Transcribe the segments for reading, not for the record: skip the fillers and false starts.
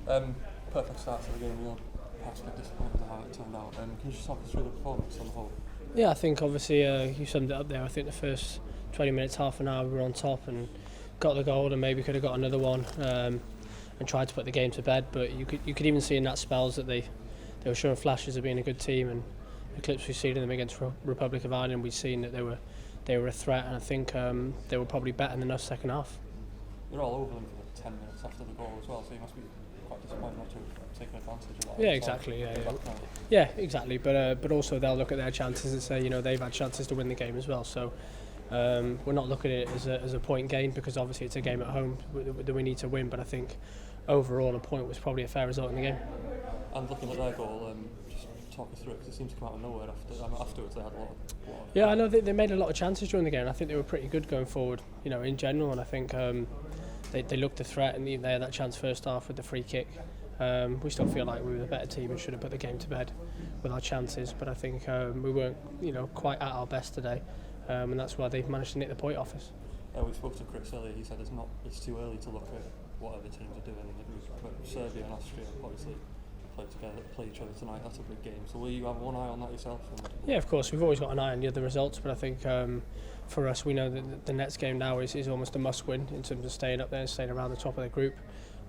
Perfect start to the game, perhaps a bit disappointed with how it turned out. Can you just talk us through the performance on the whole? Yeah, I think obviously you summed it up there. I think the first 20 minutes, half an hour, we were on top and got the goal, and maybe could have got another one and tried to put the game to bed. But you could even see in that spells that they were showing flashes of being a good team, and the clips we've seen of them against Republic of Ireland, we've seen that they were a threat, and I think they were probably better than us second half. You're all over them for 10 minutes after the goal as well, so you must be quite disappointed not to have taken advantage of that. Yeah, exactly. Yeah, exactly. But also they'll look at their chances and say, they've had chances to win the game as well. So we're not looking at it as a point gain, because obviously it's a game at home that we need to win. But I think overall a point was probably a fair result in the game. And looking at their goal, just talk us through it, because it seemed to come out of nowhere afterwards. They had a lot of yeah, I know they made a lot of chances during the game. I think they were pretty good going forward, in general. And I think they looked a threat, and they had that chance first half with the free kick. We still feel like we were the better team and should have put the game to bed with our chances, but I think we weren't quite at our best today, and that's why they've managed to nick the point off us. We spoke to Chris earlier. He said it's too early to look at what other teams are doing in the group, but Serbia and Austria obviously play each other tonight. That's a big game, so will you have one eye on that yourself? Yeah, of course, we've always got an eye on the other results, but I think for us, we know that the next game now is almost a must win in terms of staying up there and staying around the top of the group.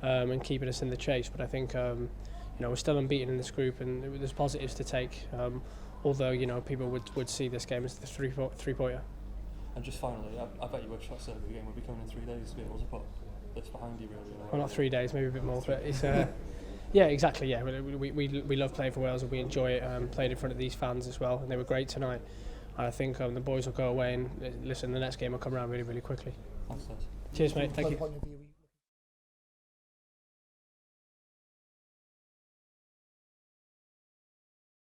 And keeping us in the chase. But I think we're still unbeaten in this group, and there's positives to take. Although people would see this game as the three-pointer. And just finally, I bet you wish that Serbia game would be coming in 3 days to be able to put this behind you, really. Well, not 3 days, maybe a bit more, but it's yeah, exactly. Yeah, we love playing for Wales, and we enjoy it. Playing in front of these fans as well, and they were great tonight. I think the boys will go away and listen. The next game will come around really, really quickly. Thanks, Cheers, mate. Thank you.